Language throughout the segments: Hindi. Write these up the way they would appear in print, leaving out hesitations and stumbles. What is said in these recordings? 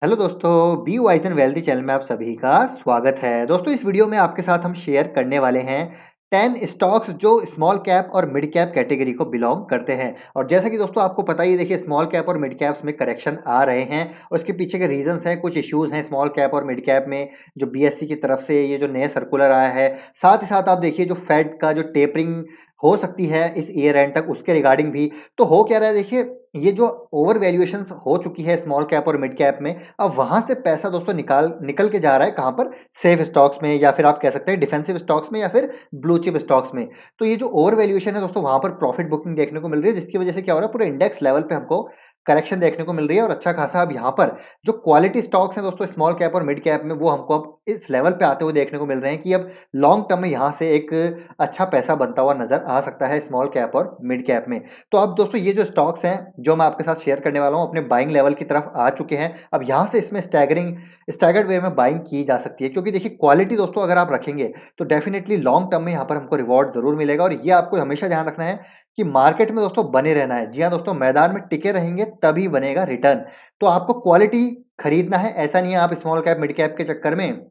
हेलो दोस्तों, be wise and wealthy channel में आप सभी का स्वागत है। दोस्तों इस वीडियो में आपके साथ हम शेयर करने वाले हैं 10 स्टॉक्स जो स्मॉल कैप और मिड कैप कैटेगरी को बिलोंग करते हैं। और जैसा कि दोस्तों आपको पता ही, देखिए स्मॉल कैप और मिड कैप्स में करेक्शन आ रहे हैं और इसके पीछे के रीजंस हैं, कुछ इश्यूज हैं स्मॉल कैप और मिड कैप में। जो बीएससी की तरफ से ये जो नया सर्कुलर आया है, साथ ही साथ आप देखिए जो फेड का जो टेपरिंग हो सकती है इस ईयर एंड तक, उसके रिगार्डिंग भी तो हो क्या रहा है। देखिए ये जो ओवर वैल्यूएशंस हो चुकी है स्मॉल कैप और मिड कैप में, अब वहां से पैसा दोस्तों निकल के जा रहा है कहां पर, सेफ स्टॉक्स में, या फिर आप कह सकते हैं डिफेंसिव स्टॉक्स में, या फिर ब्लू चिप स्टॉक्स में। तो ये जो ओवर वैल्यूएशन है दोस्तों, वहां पर प्रॉफिट बुकिंग देखने को मिल रही है, जिसकी वजह से क्या हो रहा है, पूरे इंडेक्स लेवल पे हमको करेक्शन देखने को मिल रही है। और अच्छा खासा अब यहाँ पर जो क्वालिटी स्टॉक्स हैं दोस्तों स्मॉल कैप और मिड कैप में, वो हमको अब इस लेवल पे आते हुए देखने को मिल रहे हैं कि अब लॉन्ग टर्म में यहाँ से एक अच्छा पैसा बनता हुआ नजर आ सकता है स्मॉल कैप और मिड कैप में। तो अब दोस्तों ये जो स्टॉक्स हैं जो मैं आपके साथ शेयर करने वाला हूँ, अपने बाइंग लेवल की तरफ आ चुके हैं। अब यहाँ से इसमें स्टैगर्ड वे में बाइंग की जा सकती है, क्योंकि देखिए क्वालिटी दोस्तों अगर आप रखेंगे तो डेफिनेटली लॉन्ग टर्म में यहाँ पर हमको रिवॉर्ड जरूर मिलेगा। और ये आपको हमेशा ध्यान रखना है कि मार्केट में दोस्तों बने रहना है। जी हाँ दोस्तों, मैदान में टिके रहेंगे तभी बनेगा रिटर्न। तो आपको क्वालिटी खरीदना है, ऐसा नहीं है आप स्मॉल कैप मिड कैप के चक्कर में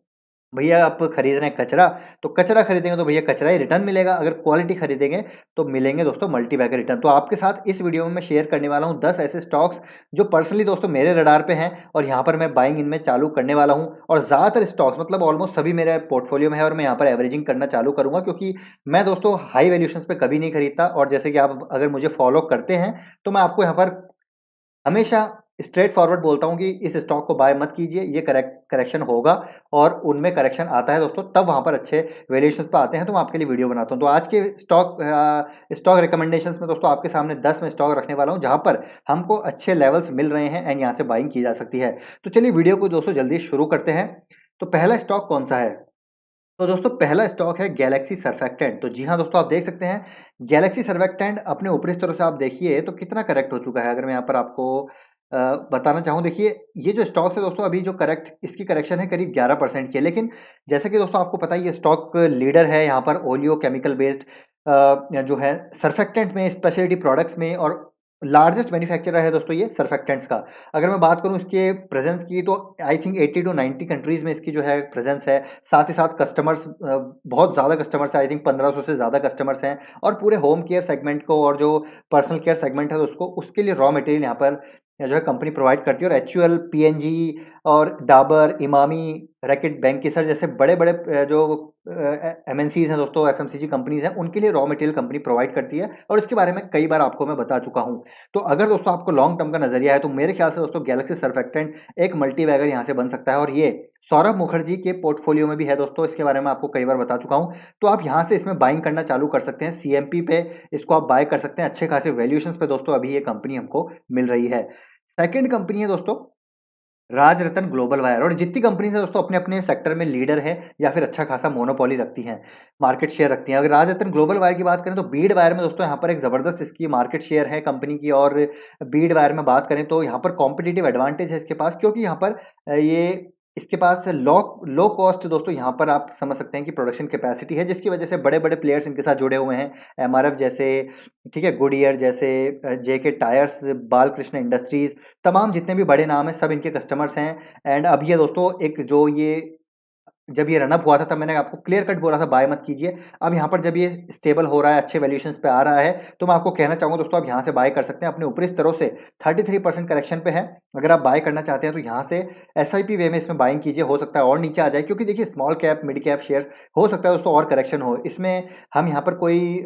भैया आप खरीद रहे हैं कचरा, तो कचरा खरीदेंगे तो भैया कचरा ही रिटर्न मिलेगा। अगर क्वालिटी खरीदेंगे तो मिलेंगे दोस्तों मल्टी बैगर रिटर्न। तो आपके साथ इस वीडियो में मैं शेयर करने वाला हूं 10 ऐसे स्टॉक्स जो पर्सनली दोस्तों मेरे रडार पे हैं, और यहाँ पर मैं बाइंग इनमें चालू करने वाला हूं। और ज़्यादातर स्टॉक्स मतलब ऑलमोस्ट सभी मेरे पोर्टफोलियो में है, और मैं यहाँ पर एवरेजिंग करना चालू करूंगा, क्योंकि मैं दोस्तों हाई वैल्यूएशंस पे कभी नहीं खरीदता। और जैसे कि आप अगर मुझे फॉलो करते हैं तो मैं आपको यहाँ पर हमेशा स्ट्रेट फॉरवर्ड बोलता हूँ कि इस स्टॉक को बाय मत कीजिए, ये करेक्शन होगा। और उनमें करेक्शन आता है दोस्तों तब वहां पर अच्छे वैल्यूएशन पे आते हैं, तो मैं आपके लिए वीडियो बनाता हूँ। तो आज के स्टॉक रिकमेंडेशंस में दोस्तों आपके सामने 10 में स्टॉक रखने वाला हूँ जहां पर हमको अच्छे लेवल्स मिल रहे हैं एंड यहाँ से बाइंग की जा सकती है। तो चलिए वीडियो को दोस्तों जल्दी शुरू करते हैं। तो पहला स्टॉक कौन सा है? तो दोस्तों पहला स्टॉक है गैलेक्सी सर्फेक्टेंट। तो जी हाँ दोस्तों, आप देख सकते हैं गैलेक्सी सर्फेक्टेंट अपने ऊपरी स्तरों से आप देखिए तो कितना करेक्ट हो चुका है। अगर मैं यहाँ पर आपको बताना चाहूँ, देखिए ये जो स्टॉक्स है दोस्तों, अभी जो करेक्ट इसकी करेक्शन है करीब 11% की है। लेकिन जैसे कि दोस्तों आपको पता ही, ये स्टॉक लीडर है यहाँ पर ओलियो केमिकल बेस्ड जो है सर्फेक्टेंट में, स्पेशलिटी प्रोडक्ट्स में, और लार्जेस्ट मैन्युफैक्चरर है दोस्तों ये सर्फेक्टेंट्स का। अगर मैं बात करूं इसके प्रेजेंस की, तो आई थिंक 80 टू 90 कंट्रीज में इसकी जो है प्रेजेंस है। साथ ही साथ कस्टमर्स बहुत ज़्यादा कस्टमर्स है, आई थिंक 1500 से ज़्यादा कस्टमर्स हैं। और पूरे होम केयर सेगमेंट को और जो पर्सनल केयर सेगमेंट है तो उसको, उसके लिए रॉ मटेरियल यहाँ पर जो है कंपनी प्रोवाइड करती है। और एचयूएल, पीएनजी और डाबर, इमामी, रैकेट, बैंकिसर जैसे बड़े बड़े जो एमएनसीज हैं दोस्तों, एफएमसीजी कंपनीज हैं, उनके लिए रॉ मटेरियल कंपनी प्रोवाइड करती है। और इसके बारे में कई बार आपको मैं बता चुका हूँ। तो अगर दोस्तों आपको लॉन्ग टर्म का नजरिया है तो मेरे ख्याल से दोस्तों गैलेक्सी सर्फेक्टेंट एक मल्टी बैगर यहाँ से बन सकता है। और ये सौरभ मुखर्जी के पोर्टफोलियो में भी है दोस्तों, इसके बारे में आपको कई बार बता चुका हूँ। तो आप यहाँ से इसमें बाइंग करना चालू कर सकते हैं, सीएमपी पे इसको आप बाय कर सकते हैं अच्छे खासे वैल्यूएशंस पे दोस्तों अभी ये कंपनी हमको मिल रही है। सेकंड कंपनी है दोस्तों राजरत्न ग्लोबल वायर। और जितनी कंपनीज है दोस्तों अपने अपने सेक्टर में लीडर है या फिर अच्छा खासा मोनोपोली रखती हैं, मार्केट शेयर रखती हैं। अगर राजरत्न ग्लोबल वायर की बात करें तो बीड वायर में दोस्तों यहाँ पर एक जबरदस्त इसकी मार्केट शेयर है कंपनी की। और बीड वायर में बात करें तो यहाँ पर कॉम्पिटिटिव एडवांटेज है इसके पास, क्योंकि यहाँ पर ये इसके पास लो लो कॉस्ट दोस्तों, यहाँ पर आप समझ सकते हैं कि प्रोडक्शन कैपेसिटी है, जिसकी वजह से बड़े बड़े प्लेयर्स इनके साथ जुड़े हुए हैं। एमआरएफ जैसे, ठीक है, गुडियर जैसे, जेके टायर्स, बालकृष्ण इंडस्ट्रीज, तमाम जितने भी बड़े नाम हैं सब इनके कस्टमर्स हैं। एंड अब ये दोस्तों एक जो ये जब ये रनअप हुआ था तब मैंने आपको क्लियर कट बोला था बाय मत कीजिए। अब यहाँ पर जब ये स्टेबल हो रहा है, अच्छे वैल्यूएशंस पे आ रहा है, तो मैं आपको कहना चाहूँगा दोस्तों आप यहाँ से बाय कर सकते हैं अपने ऊपरी स्तरों से। 33% करेक्शन पे है। अगर आप बाय करना चाहते हैं तो यहाँ से एसआईपी वे में इसमें बाइंग कीजिए, हो सकता है और नीचे आ जाए, क्योंकि देखिए small cap mid cap shares हो सकता है दोस्तों और करेक्शन हो इसमें। हम यहाँ पर कोई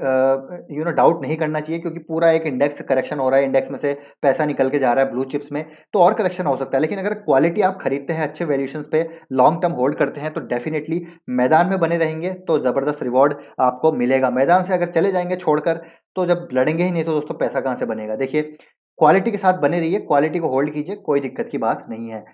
डाउट नहीं करना चाहिए, क्योंकि पूरा एक इंडेक्स करेक्शन हो रहा है, इंडेक्स में से पैसा निकल के जा रहा है ब्लू चिप्स में, तो और करेक्शन हो सकता है। लेकिन अगर क्वालिटी आप खरीदते हैं अच्छे वैल्यूएशंस पे, लॉन्ग टर्म होल्ड करते हैं, तो डेफिनेटली मैदान में बने रहेंगे तो जबरदस्त रिवॉर्ड आपको मिलेगा। मैदान से अगर चले जाएंगे छोड़कर तो जब लड़ेंगे ही नहीं तो दोस्तों पैसा कहां से बनेगा। देखिए क्वालिटी के साथ बने रहिए, क्वालिटी को होल्ड कीजिए, कोई दिक्कत की बात नहीं है।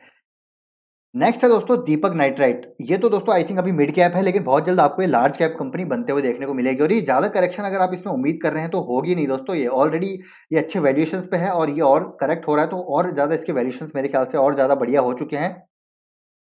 नेक्स्ट है दोस्तों दीपक नाइट्राइट। ये तो दोस्तों आई थिंक अभी मिड कैप है, लेकिन बहुत जल्द आपको ये लार्ज कैप कंपनी बनते हुए देखने को मिलेगी। और ये ज्यादा करेक्शन अगर आप इसमें उम्मीद कर रहे हैं तो होगी नहीं दोस्तों, ये ऑलरेडी ये अच्छे वैल्यूएशंस पे है और ये और करेक्ट हो रहा है, तो और ज्यादा इसके वैल्यूएशंस मेरे ख्याल से और ज्यादा बढ़िया हो चुके हैं।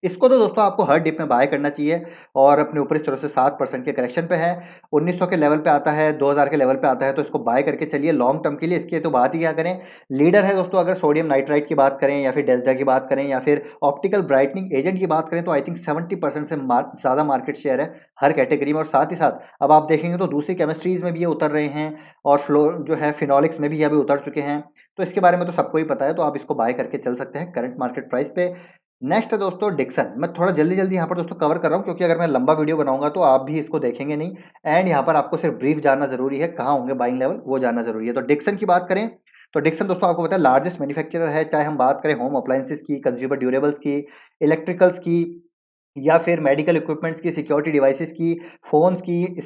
इसको तो दोस्तों आपको हर डिप में बाय करना चाहिए और अपने ऊपरी स्तर से 7% के करेक्शन पे है। 1900 के लेवल पे आता है, 2000 के लेवल पे आता है, तो इसको बाय करके चलिए लॉन्ग टर्म के लिए। इसकी तो बात ही क्या करें, लीडर है दोस्तों। अगर सोडियम नाइट्राइट की बात करें या फिर डेस्डा की बात करें या फिर ऑप्टिकल ब्राइटनिंग एजेंट की बात करें, तो आई थिंक 70% से ज़्यादा मार्केट शेयर है हर कैटेगरी में। और साथ ही साथ अब आप देखेंगे तो दूसरी केमिस्ट्रीज में भी ये उतर रहे हैं और फ्लोर जो है फिनोलिक्स में भी ये अभी उतर चुके हैं। तो इसके बारे में तो सबको ही पता है, तो आप इसको बाय करके चल सकते हैं करंट मार्केट प्राइस पे। नेक्स्ट है दोस्तों डिक्सन। मैं थोड़ा जल्दी-जल्दी यहाँ पर दोस्तों कवर कर रहा हूँ, क्योंकि अगर मैं लंबा वीडियो बनाऊँगा तो आप भी इसको देखेंगे नहीं। एंड यहाँ पर आपको सिर्फ ब्रीफ जानना ज़रूरी है, कहाँ होंगे बाइंग लेवल वो जानना ज़रूरी है। तो डिक्सन की बात करें तो डिक्सन दोस्तों आपको पता है लार्जेस्ट मैन्युफैक्चरर है, चाहे हम बात करें होम अप्लायंसेस की, कंज्यूमर ड्यूरेबल्स की, इलेक्ट्रिकल्स की या फिर मेडिकल इक्विपमेंट्स की, सिक्योरिटी डिवाइसेस की, फ़ोन्स की,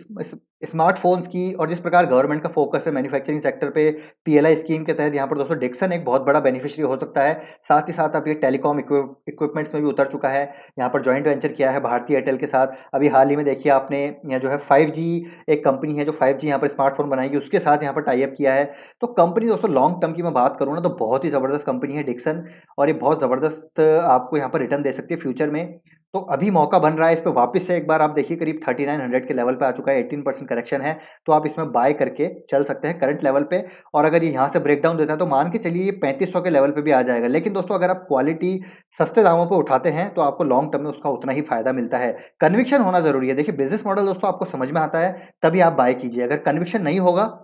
स्मार्टफ़ोन्स की। और जिस प्रकार गवर्नमेंट का फ़ोकस है मैन्युफैक्चरिंग सेक्टर पे पीएलआई स्कीम के तहत, यहाँ पर दोस्तों डिक्सन एक बहुत बड़ा बेनिफिशियरी हो सकता है। साथ ही साथ अब ये टेलीकॉम इक्विपमेंट्स में भी उतर चुका है। यहाँ पर जॉइंट वेंचर किया है भारती एयरटेल के साथ। अभी हाल ही में देखिए आपने यहाँ जो है 5G एक कंपनी है जो 5G यहाँ पर स्मार्टफ़ोन बनाएगी, उसके साथ यहाँ पर टाई अप किया है। तो कंपनी दोस्तों लॉन्ग टर्म की मैं बात करूँ ना तो बहुत ही ज़बरदस्त कंपनी है डिक्सन, और ये बहुत ज़बरदस्त आपको यहाँ पर रिटर्न दे सकती है फ्यूचर में। तो अभी मौका बन रहा है इस पे वापस से एक बार। आप देखिए करीब 3900 के लेवल पे आ चुका है, 18% करेक्शन है, तो आप इसमें बाय करके चल सकते हैं करंट लेवल पे। और अगर ये यहाँ से ब्रेकडाउन देता है तो मान के चलिए ये 3500 के लेवल पे भी आ जाएगा। लेकिन दोस्तों अगर आप क्वालिटी सस्ते दामों पे उठाते हैं तो आपको लॉन्ग टर्म में उसका उतना ही फायदा मिलता है। कन्विक्शन होना जरूरी है। देखिए बिजनेस मॉडल दोस्तों आपको समझ में आता है तभी आप बाय कीजिए। अगर कन्विक्शन नहीं होगा,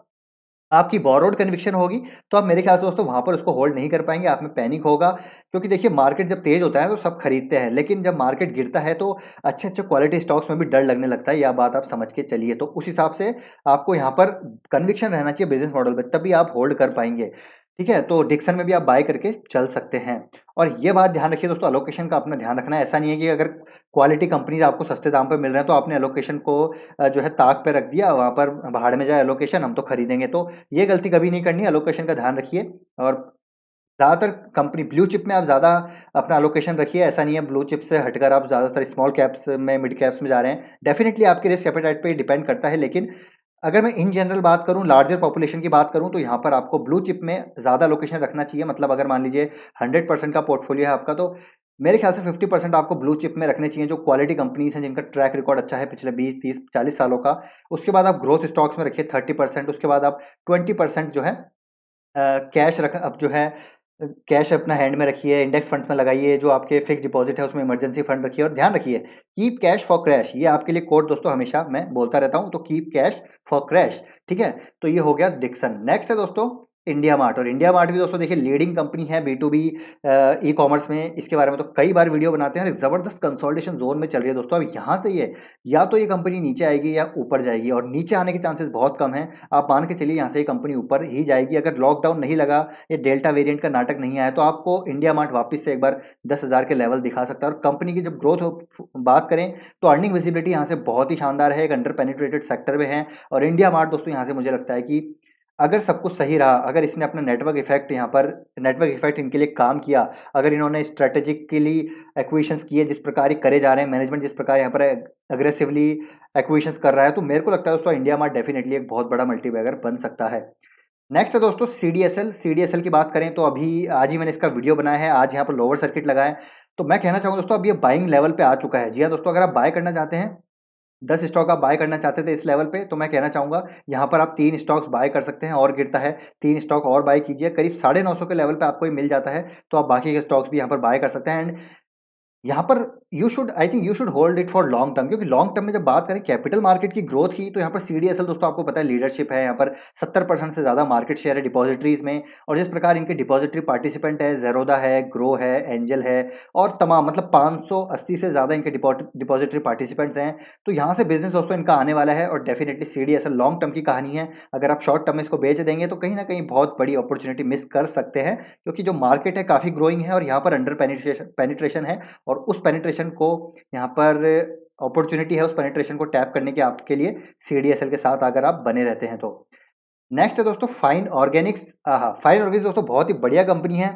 आपकी बोरोड कन्विक्शन होगी, तो आप मेरे ख्याल से दोस्तों वहाँ पर उसको होल्ड नहीं कर पाएँगे, आप में पैनिक होगा। क्योंकि देखिए मार्केट जब तेज़ होता है तो सब खरीदते हैं, लेकिन जब मार्केट गिरता है तो अच्छे-अच्छे क्वालिटी स्टॉक्स में भी डर लगने लगता है, यह बात आप समझ के चलिए। तो उस हिसाब से आपको यहाँ पर कन्विक्शन रहना चाहिए बिज़नेस मॉडल पे, तभी आप होल्ड कर पाएँगे। ठीक है? तो डिक्सन में भी आप बाय करके चल सकते हैं। और ये बात ध्यान रखिए दोस्तों, एलोकेशन का अपना ध्यान रखना है। ऐसा नहीं है कि अगर क्वालिटी कंपनीज़ आपको सस्ते दाम पे मिल रहे हैं तो आपने एलोकेशन को जो है ताक पे रख दिया, वहाँ पर भाड़ में जाए एलोकेशन, हम तो खरीदेंगे। तो ये गलती कभी नहीं करनी है, एलोकेशन का ध्यान रखिए। और ज़्यादातर कंपनी ब्लू चिप में आप ज़्यादा अपना एलोकेशन रखिए। ऐसा नहीं है ब्लू चिप से हटकर आप ज़्यादातर स्मॉल कैप्स में, मिड कैप्स में जा रहे हैं। डेफिनिटली आपके रिस्क एपेटाइट पे डिपेंड करता है, लेकिन अगर मैं इन जनरल बात करूँ, लार्जर पॉपुलेशन की बात करूँ, तो यहाँ पर आपको ब्लू चिप में ज़्यादा एलोकेशन रखना चाहिए। मतलब अगर मान लीजिए 100% का पोर्टफोलियो है आपका, तो मेरे ख्याल से 50% आपको ब्लू चिप में रखने चाहिए, जो क्वालिटी कंपनीज़ हैं, जिनका ट्रैक रिकॉर्ड अच्छा है पिछले 20, 30, 40 सालों का। उसके बाद आप ग्रोथ स्टॉक्स में रखिए 30%। उसके बाद आप 20% जो है कैश रख अब जो है कैश अपना हैंड में रखिए, इंडेक्स फंड्स में लगाइए, जो आपके फिक्स डिपॉजिट है उसमें इमरजेंसी फंड रखिए। और ध्यान रखिए कीप कैश फॉर क्रैश, ये आपके लिए कोड दोस्तों हमेशा मैं बोलता रहता हूँ। तो कीप कैश फॉर क्रैश, ठीक है? तो ये हो गया डिक्सन। नेक्स्ट है दोस्तों इंडिया मार्ट। और इंडिया मार्ट भी दोस्तों देखिए लीडिंग कंपनी है B to B e commerce में। इसके बारे में तो कई बार वीडियो बनाते हैं और एक ज़बरदस्त कंसोलिडेशन जोन में चल रही है दोस्तों। अब यहाँ से ये या तो ये कंपनी नीचे आएगी या ऊपर जाएगी, और नीचे आने के चांसेस बहुत कम हैं। आप मान के चलिए यहाँ से ये कंपनी ऊपर ही जाएगी। अगर लॉकडाउन नहीं लगा, ये डेल्टा वेरिएंट का नाटक नहीं आया, तो आपको इंडिया मार्ट वापस से एक बार 10,000 के लेवल दिखा सकता है। और कंपनी की जब ग्रोथ बात करें तो अर्निंग विजिबिलिटी यहाँ से बहुत ही शानदार है, एक अंडर पेनिट्रेटेड सेक्टर में है। और इंडिया मार्ट दोस्तों यहाँ से मुझे लगता है कि अगर सब कुछ सही रहा, अगर इसने अपना नेटवर्क इफेक्ट यहाँ पर नेटवर्क इफेक्ट इनके लिए काम किया, अगर इन्होंने स्ट्रेटेजिकली एक्विजिशंस किए जिस प्रकार ये करे जा रहे हैं, मैनेजमेंट जिस प्रकार यहाँ पर अग्रेसिवली एक्विजिशंस कर रहा है, तो मेरे को लगता है दोस्तों इंडिया मार्ट डेफिनेटली एक बहुत बड़ा मल्टीबैगर बन सकता है। नेक्स्ट है दोस्तों सीडीएसएल। सीडीएसएल की बात करें तो अभी आज ही मैंने इसका वीडियो बनाया है, आज यहाँ पर लोअर सर्किट लगा है। तो मैं कहना चाहूँगा दोस्तों अब ये बाइंग लेवल पे आ चुका है। जी हाँ दोस्तों, अगर आप बाय करना चाहते हैं, 10 स्टॉक आप बाय करना चाहते थे इस लेवल पे, तो मैं कहना चाहूँगा यहाँ पर आप 3 स्टॉक्स बाय कर सकते हैं। और गिरता है 3 स्टॉक और बाय कीजिए, करीब 950 के लेवल पे आपको ये मिल जाता है, तो आप बाकी के स्टॉक्स भी यहाँ पर बाय कर सकते हैं। एंड यहाँ पर you should I think you should hold it for long term, क्योंकि लॉन्ग टर्म में जब बात करें कैपिटल मार्केट की ग्रोथ की, तो यहाँ पर सीडीएसएल दोस्तों आपको पता है लीडरशिप है। यहाँ पर 70% से ज़्यादा मार्केट शेयर है डिपॉजिटरीज में। और जिस प्रकार इनके डिपॉजिटरी पार्टिसिपेंट है, जेरोदा है, ग्रो है, एंजल है, और तमाम मतलब 580 से ज़्यादा इनके डिपॉजिटरी पार्टिसिपेंट्स हैं। तो यहाँ से बिजनेस दोस्तों इनका आने वाला है। और डेफिनेटली सीडीएसएल लॉन्ग टर्म की कहानी है। अगर आप शॉर्ट टर्म में इसको बेच देंगे तो कहीं ना कहीं बहुत बड़ी अपॉर्चुनिटी मिस कर सकते हैं, क्योंकि जो मार्केट है काफ़ी ग्रोइंग है और यहाँ पर अंडर पेनिट्रेशन है। और उस पेनिट्रेशन को यहाँ पर अपॉर्चुनिटी है, उस पेनिट्रेशन को टैप करने की आपके लिए सीडीएसएल के साथ अगर आप बने रहते हैं तो। नेक्स्ट है दोस्तों फाइन ऑर्गेनिक्स। फाइन ऑर्गेनिक्स दोस्तों बहुत ही बढ़िया कंपनी है,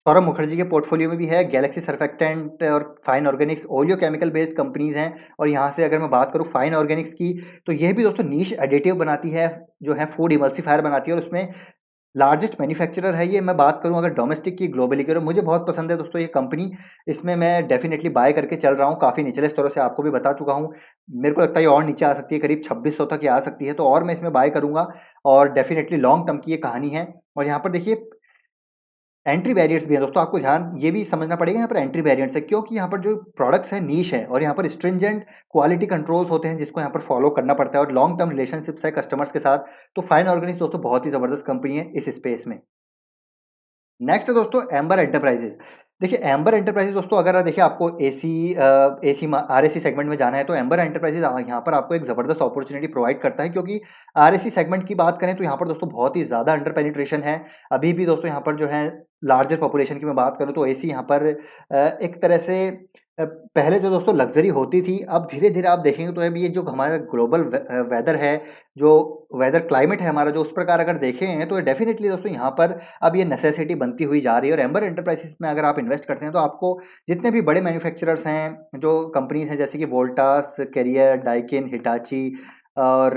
सौरभ मुखर्जी के पोर्टफोलियो में भी है। गैलेक्सी सर्फेक्टेंट और fine Organics oleo chemical based companies हैं। और यहाँ से अगर मैं बात करूँ फाइन ऑर्गेनिक्स की, तो यह भी दोस्तों नीश एडिटिव बनाती है, जो है फूड इमल्सिफायर बनाती है। और उसमें लार्जेस्ट मैन्युफैक्चरर है ये। मैं बात करूँ अगर डोमेस्टिक की, ग्लोबली की, मुझे बहुत पसंद है दोस्तों ये कंपनी। इसमें मैं डेफिनेटली बाय करके चल रहा हूँ, काफ़ी निचले स्तरों से आपको भी बता चुका हूँ। मेरे को लगता है ये और नीचे आ सकती है, करीब 2600 तक ये आ सकती है, तो और मैं इसमें बाय करूँगा। और डेफिनेटली लॉन्ग टर्म की ये कहानी है। और यहाँ पर देखिए एंट्री बैरियर्स भी हैं दोस्तों, आपको ध्यान ये भी समझना पड़ेगा, यहाँ पर एंट्री बैरियर्स है क्योंकि यहाँ पर जो प्रोडक्ट्स हैं नीश है, और यहाँ पर स्ट्रिंजेंट क्वालिटी कंट्रोल्स होते हैं जिसको यहाँ पर फॉलो करना पड़ता है, और लॉन्ग टर्म रिलेशनशिप्स है कस्टमर्स के साथ। तो फाइन ऑर्गेनिक्स दोस्तों बहुत ही ज़बरदस्त कंपनी है इस स्पेस में। नेक्स्ट है दोस्तों एम्बर एंटरप्राइजेज। देखिए एम्बर एंटरप्राइजेज दोस्तों, अगर देखिए आपको एसी आरएसी सेगमेंट में जाना है तो एम्बर एंटरप्राइजेज यहाँ पर आपको एक ज़बरदस्त अपॉर्चुनिटी प्रोवाइड करता है, क्योंकि आरएसी सेगमेंट की बात करें तो यहाँ पर दोस्तों बहुत ही ज़्यादा अंडर पेनिट्रेशन है अभी भी दोस्तों। यहाँ पर जो है लार्जर पॉपुलेशन की मैं बात करूँ तो एसी यहाँ पर एक तरह से पहले जो दोस्तों लग्जरी होती थी, अब धीरे धीरे आप देखेंगे तो अभी ये जो हमारा ग्लोबल वेदर है, जो वेदर क्लाइमेट है हमारा, जो उस प्रकार अगर देखें तो डेफिनेटली दोस्तों यहाँ पर अब ये नेसेसिटी बनती हुई जा रही है। और एम्बर एंटरप्राइजेस में अगर आप इन्वेस्ट करते हैं तो आपको जितने भी बड़े मैन्युफैक्चरर्स हैं, जो कंपनीज हैं जैसे कि वोल्टास, कैरियर, डाइकिन, हिटाची और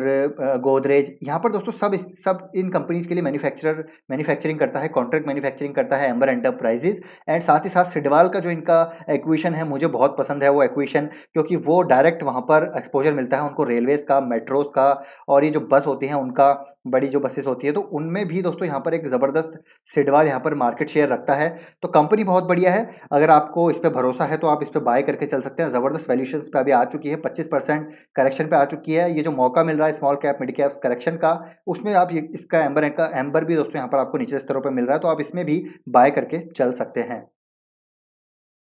गोदरेज, यहाँ पर दोस्तों सब इन कंपनीज के लिए मैन्युफैक्चरिंग करता है, कॉन्ट्रैक्ट मैन्युफैक्चरिंग करता है एम्बर एंटरप्राइजेज। एंड साथ ही साथ सिडवाल का जो इनका एक्विशन है मुझे बहुत पसंद है वो एक्विशन, क्योंकि वो डायरेक्ट वहाँ पर एक्सपोजर मिलता है उनको रेलवेज का, मेट्रोज का, और ये जो बस होती हैं उनका, बड़ी जो बसेस होती है तो उनमें भी दोस्तों यहाँ पर एक ज़बरदस्त सिडवाल यहाँ पर मार्केट शेयर रखता है। तो कंपनी बहुत बढ़िया है, अगर आपको इस पे भरोसा है तो आप इस पे बाय करके चल सकते हैं। ज़बरदस्त वैल्यूएशंस पे अभी आ चुकी है, 25% करेक्शन पे आ चुकी है। ये जो मौका मिल रहा है small cap mid cap correction का, उसमें आप इसका एम्बर भी दोस्तों यहाँ पर आपको निचले स्तरों पर मिल रहा है, तो आप इसमें भी बाय करके चल सकते हैं।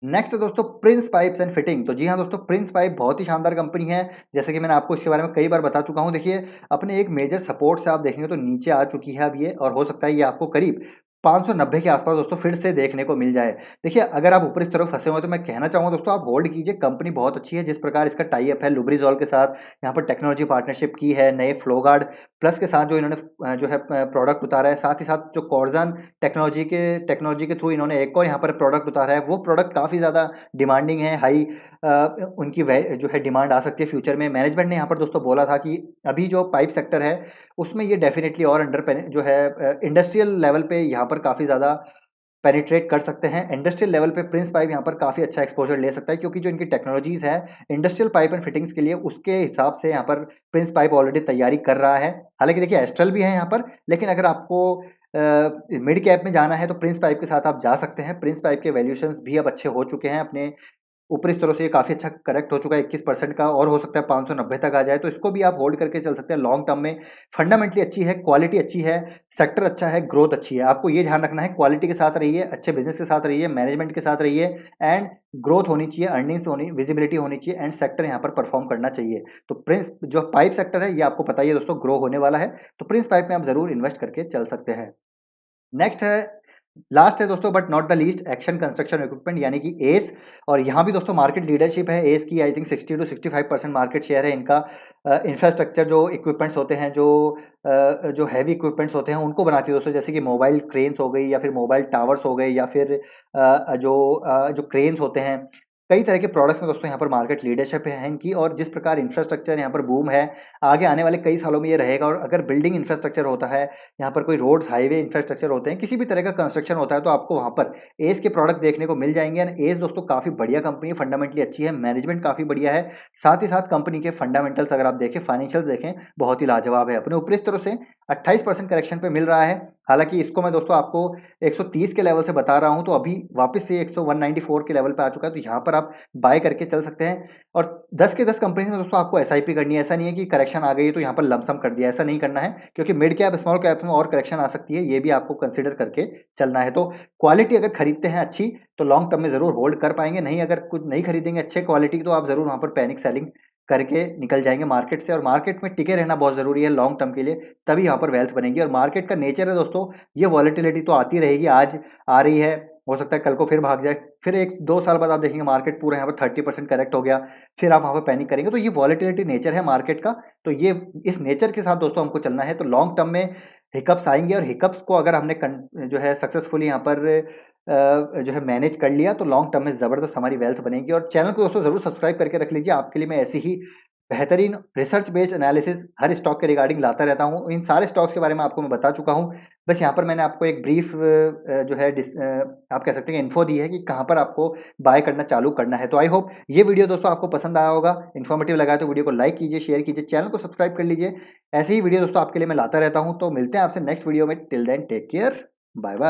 नेक्स्ट दोस्तों प्रिंस पाइप्स एंड फिटिंग। तो जी हाँ दोस्तों, प्रिंस पाइप बहुत ही शानदार कंपनी है, जैसे कि मैंने आपको इसके बारे में कई बार बता चुका हूँ। देखिए अपने एक मेजर सपोर्ट से आप देखेंगे तो नीचे आ चुकी है अब ये, और हो सकता है ये आपको करीब 590 के आसपास दोस्तों फिर से देखने को मिल जाए। देखिए अगर आप ऊपर इस तरफ फंसे हुए तो मैं कहना चाहूँगा दोस्तों आप होल्ड कीजिए, कंपनी बहुत अच्छी है। जिस प्रकार इसका टाई अप है लुब्रिजॉल के साथ, यहाँ पर टेक्नोलॉजी पार्टनरशिप की है, नए फ्लोगार्ड प्लस के साथ जो इन्होंने जो है प्रोडक्ट उतारा है, साथ ही साथ जो कॉर्जन टेक्नोलॉजी के थ्रू इन्होंने एक और यहाँ पर प्रोडक्ट उतारा है, वो प्रोडक्ट काफ़ी ज़्यादा डिमांडिंग है, हाई उनकी जो है डिमांड आ सकती है फ्यूचर में। मैनेजमेंट ने यहाँ पर दोस्तों बोला था कि अभी जो पाइप सेक्टर है उसमें ये डेफिनेटली और जो है इंडस्ट्रियल लेवल पे यहाँ पर काफ़ी ज़्यादा पेनिट्रेट कर सकते हैं। इंडस्ट्रियल लेवल पे प्रिंस पाइप यहाँ पर काफ़ी अच्छा एक्सपोजर ले सकता है, क्योंकि जो इनकी टेक्नोलॉजीज़ है इंडस्ट्रियल पाइप एंड फिटिंग्स के लिए, उसके हिसाब से यहाँ पर प्रिंस पाइप ऑलरेडी तैयारी कर रहा है। हालांकि देखिए एस्ट्रल भी है यहाँ पर, लेकिन अगर आपको मिड कैप में जाना है तो प्रिंस पाइप के साथ आप जा सकते हैं। प्रिंस पाइप के वैल्यूएशंस भी अब अच्छे हो चुके हैं, अपने ऊपरी स्तरों से ये काफ़ी अच्छा करेक्ट हो चुका है 21% का, और हो सकता है 590 तक आ जाए, तो इसको भी आप होल्ड करके चल सकते हैं लॉन्ग टर्म में। फंडामेंटली अच्छी है, क्वालिटी अच्छी है, सेक्टर अच्छा है, ग्रोथ अच्छी है। आपको ये ध्यान रखना है, क्वालिटी के साथ रहिए, अच्छे बिजनेस के साथ रहिए, मैनेजमेंट के साथ रहिए, एंड ग्रोथ होनी चाहिए, अर्निंग्स होनी, विजिबिलिटी होनी चाहिए, एंड सेक्टर यहाँ पर परफॉर्म करना चाहिए। तो प्रिंस जो पाइप सेक्टर है ये आपको पता ही है दोस्तों ग्रो होने वाला है, तो प्रिंस पाइप में आप जरूर इन्वेस्ट करके चल सकते हैं। नेक्स्ट है, लास्ट है दोस्तों but not the least, action construction equipment यानी कि एस। और यहाँ भी दोस्तों मार्केट लीडरशिप है एस की, I think 60 to 65% market share है इनका। इंफ्रास्ट्रक्चर जो इक्विपमेंट्स होते हैं, जो हैवी इक्विपमेंट्स होते हैं उनको बनाती है दोस्तों, जैसे कि मोबाइल क्रेन्स हो गई, या फिर मोबाइल टावर्स हो गए, या फिर जो क्रेन्स होते हैं, कई तरह के प्रोडक्ट्स में दोस्तों यहाँ पर मार्केट लीडरशिप है इनकी। और जिस प्रकार इंफ्रास्ट्रक्चर यहाँ पर बूम है, आगे आने वाले कई सालों में ये रहेगा। और अगर बिल्डिंग इंफ्रास्ट्रक्चर होता है, यहाँ पर कोई रोड्स हाईवे इंफ्रास्ट्रक्चर होते हैं, किसी भी तरह का कंस्ट्रक्शन होता है, तो आपको वहाँ पर एस के प्रोडक्ट देखने को मिल जाएंगे। एंड एस दोस्तों काफ़ी बढ़िया कंपनी है, फंडामेंटली अच्छी है, मैनेजमेंट काफ़ी बढ़िया है, साथ ही साथ कंपनी के फंडामेंटल्स अगर आप देखें, फाइनेंशियल देखें, बहुत ही लाजवाब है। अपने ऊपरी स्तरों से 28% करेक्शन पे मिल रहा है। हालांकि इसको मैं दोस्तों आपको 130 के लेवल से बता रहा हूं, तो अभी वापस से 194 के लेवल पे आ चुका है, तो यहाँ पर आप बाय करके चल सकते हैं। और 10 के 10 कंपनी में दोस्तों आपको एसआईपी करनी है, ऐसा नहीं है कि करेक्शन आ गई है तो यहाँ पर लमसम कर दिया, ऐसा नहीं करना है, क्योंकि मिड कैप स्मॉल कैप में और करेक्शन आ सकती है, ये भी आपको कंसिडर करके चलना है। तो क्वालिटी अगर खरीदते हैं अच्छी तो लॉन्ग टर्म में जरूर होल्ड कर पाएंगे, नहीं अगर कुछ नहीं खरीदेंगे अच्छे क्वालिटी की तो आप जरूर वहाँ पर पैनिक सेलिंग करके निकल जाएंगे मार्केट से। और मार्केट में टिके रहना बहुत ज़रूरी है लॉन्ग टर्म के लिए, तभी यहाँ पर वेल्थ बनेगी। और मार्केट का नेचर है दोस्तों, ये वॉलेटिलिटी तो आती रहेगी, आज आ रही है, हो सकता है कल को फिर भाग जाए, फिर 1-2 साल बाद आप देखेंगे मार्केट पूरा यहाँ पर 30% करेक्ट हो गया, फिर आप वहाँ पर पैनिक करेंगे। तो ये वॉलेटिलिटी नेचर है मार्केट का, तो ये इस नेचर के साथ दोस्तों हमको चलना है। तो लॉन्ग टर्म में हिकअप्स आएंगे, और हिकअप्स को अगर हमने जो है सक्सेसफुली यहाँ पर जो है मैनेज कर लिया, तो लॉन्ग टर्म में ज़बरदस्त हमारी वेल्थ बनेगी। और चैनल को दोस्तों ज़रूर सब्सक्राइब करके रख लीजिए, आपके लिए मैं ऐसी ही बेहतरीन रिसर्च बेस्ड एनालिसिस हर स्टॉक के रिगार्डिंग लाता रहता हूँ। इन सारे स्टॉक्स के बारे में आपको मैं बता चुका हूँ। बस यहाँ पर मैंने आपको एक ब्रीफ जो है आप कह सकते हैं इन्फो दी है कि कहाँ पर आपको बाय करना चालू करना है। तो आई होप ये वीडियो दोस्तों आपको पसंद आया होगा, इन्फॉर्मेटिव लगा तो वीडियो को लाइक कीजिए, शेयर कीजिए, चैनल को सब्सक्राइब कर लीजिए। ऐसे ही वीडियो दोस्तों आपके लिए मैं लाता रहता हूँ। तो मिलते हैं आपसे नेक्स्ट वीडियो में। Till then take care, bye bye.